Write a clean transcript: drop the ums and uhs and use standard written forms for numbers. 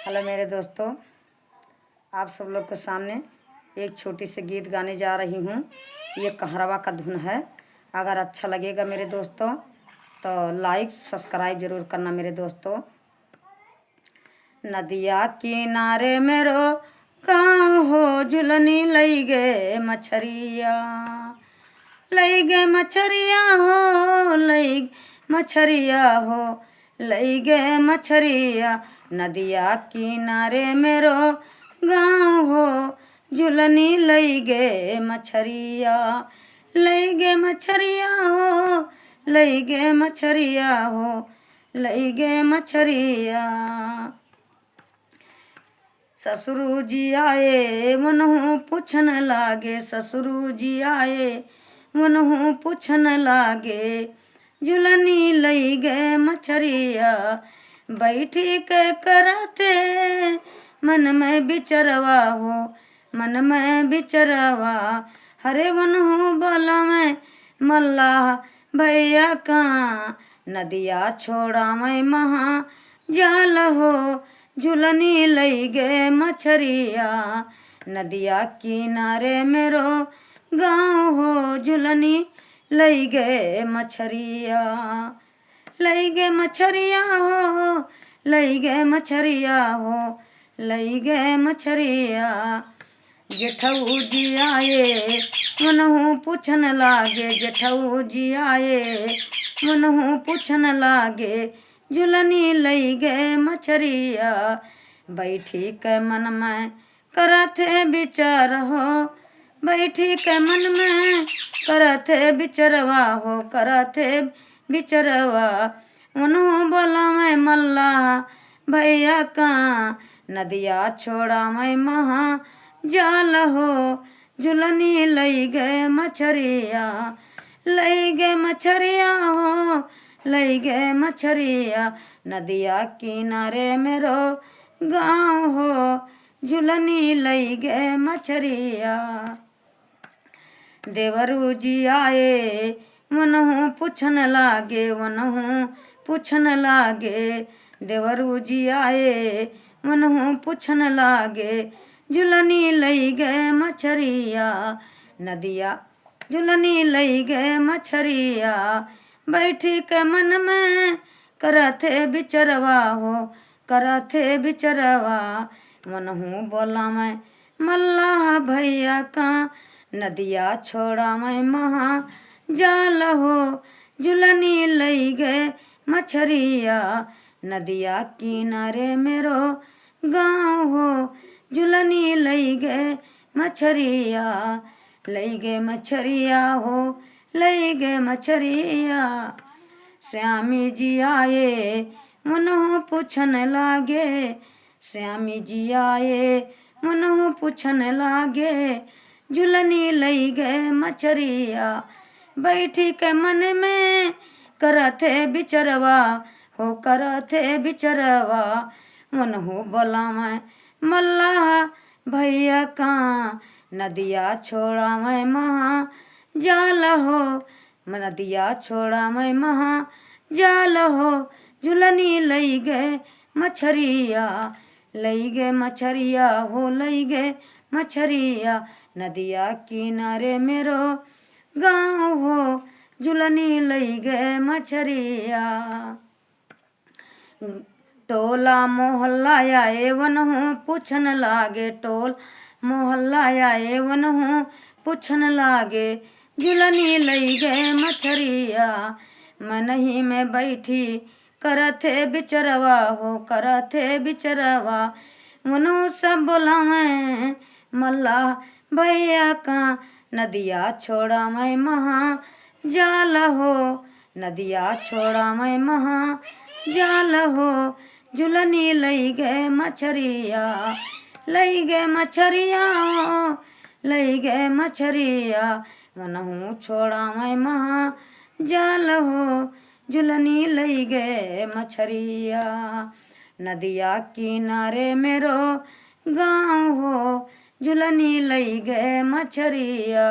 Hello मेरे दोस्तों, आप सब लोग के सामने एक छोटी सी गीत गाने जा रही हूँ। ये कहरवा का धुन है। अगर अच्छा लगेगा मेरे दोस्तों तो लाइक सब्सक्राइब जरूर करना मेरे दोस्तों। नदिया किनारे मेरो गाँव हो, झुलनी लई गे मछरिया, लई गे मछरिया हो, लई मछरिया हो, लई गे मछरिया। नदिया किनारे मेरो गाँव हो, झुलनी लई गे मछरिया, लई गे मछरिया हो, लई गे मछरिया हो, लई गे मछरिया। ससुरु जी आए मनहु पूछन लागे, ससुरु जी आए मनहु पूछन लागे, झुलनी लई गे मछरिया, बैठी के करते मन में बिचरवा हो, मन में बिचरवा। हरे मनहु बोला मैं मल्लाह भैया का, नदिया छोड़ा मैं महा जाल हो, झुलनी लई गे मछरिया। नदिया किनारे मेरो गाँव हो, झुलनी लई गे मछरिया, लई गे मछरिया हो, लई गे मछरिया हो, लई गे मछरिया। जेठऊ जी आए मनहु पूछन लागे, जेठऊ जी आए मनहु पूछन लागे, झुलनी लई गे मछरिया, बैठी के मन में करथे विचार हो, बैठी के मन में करथे बिचरवा हो, करथे बिचरवा। उन्हों बोला मैं मल्लाह भैया का, नदिया छोड़ा मैं महा जाल हो, झुलनी लई गे मछरिया, लई गे मछरिया हो, लई गे मछरिया। नदिया किनारे मेरो गाँव हो, झुलनी लई गे मछरिया। देवरू जी आए मनहु पूछन लागे, वनहु पूछन लागे, देवरू जी आए मनहु पूछन लागे, झुलनी लई गे मछरिया। नदिया झुलनी लई गे मछरिया, बैठी के मन में करथे बिचरवा हो, करथे बिचरवा। मनहु बोला मैं मल्लाह भैया का, नदिया छोड़ा मैं महा जाल हो, झुलनी लई गे मछरिया। नदिया किनारे मेरो गाँव हो, झुलनी लई गे मछरिया, लई गे मछरिया हो, लई गे मछरिया। श्यामी जी आए मनहु पूछन लागे, श्यामी जी आए मनहु पूछन लागे, झुलनी लई गे मछरिया, बैठी के मन में करथे बिचरवा हो, करथे बिचरवा। मनहु बोला मैं मल्लाह भैया का, नदिया छोड़ा मैं महा जाल हो, नदिया छोड़ा मैं महा जाल हो, झुलनी लई गे मछरिया, लई गे मछरिया हो, लई गे मछरिया। नदिया किनारे मेरो गाँव हो, झुलनी लई गे मछरिया। टोला मोहल्ला आए वनहु पूछन लागे, टोल मोहल्ला आए वनहु पूछन लागे, झुलनी लई गे मछरिया। मनही में बैठी करथे बिचरवा हो, करथे बिचरवा। उन्हों सब बोला मैं मल्लाह भैया का, नदिया छोड़ा मैं महा जाल हो, नदिया छोड़ा मैं महा जाल हो, झुलनी लई गे मछरिया, लई गे मछरिया हो, लई गे मछरिया। मनहु छोड़ा मैं महा जाल हो, झुलनी लई गे मछरिया। नदिया किनारे मेरो गाँव हो, झुलनी लई गे मछरिया।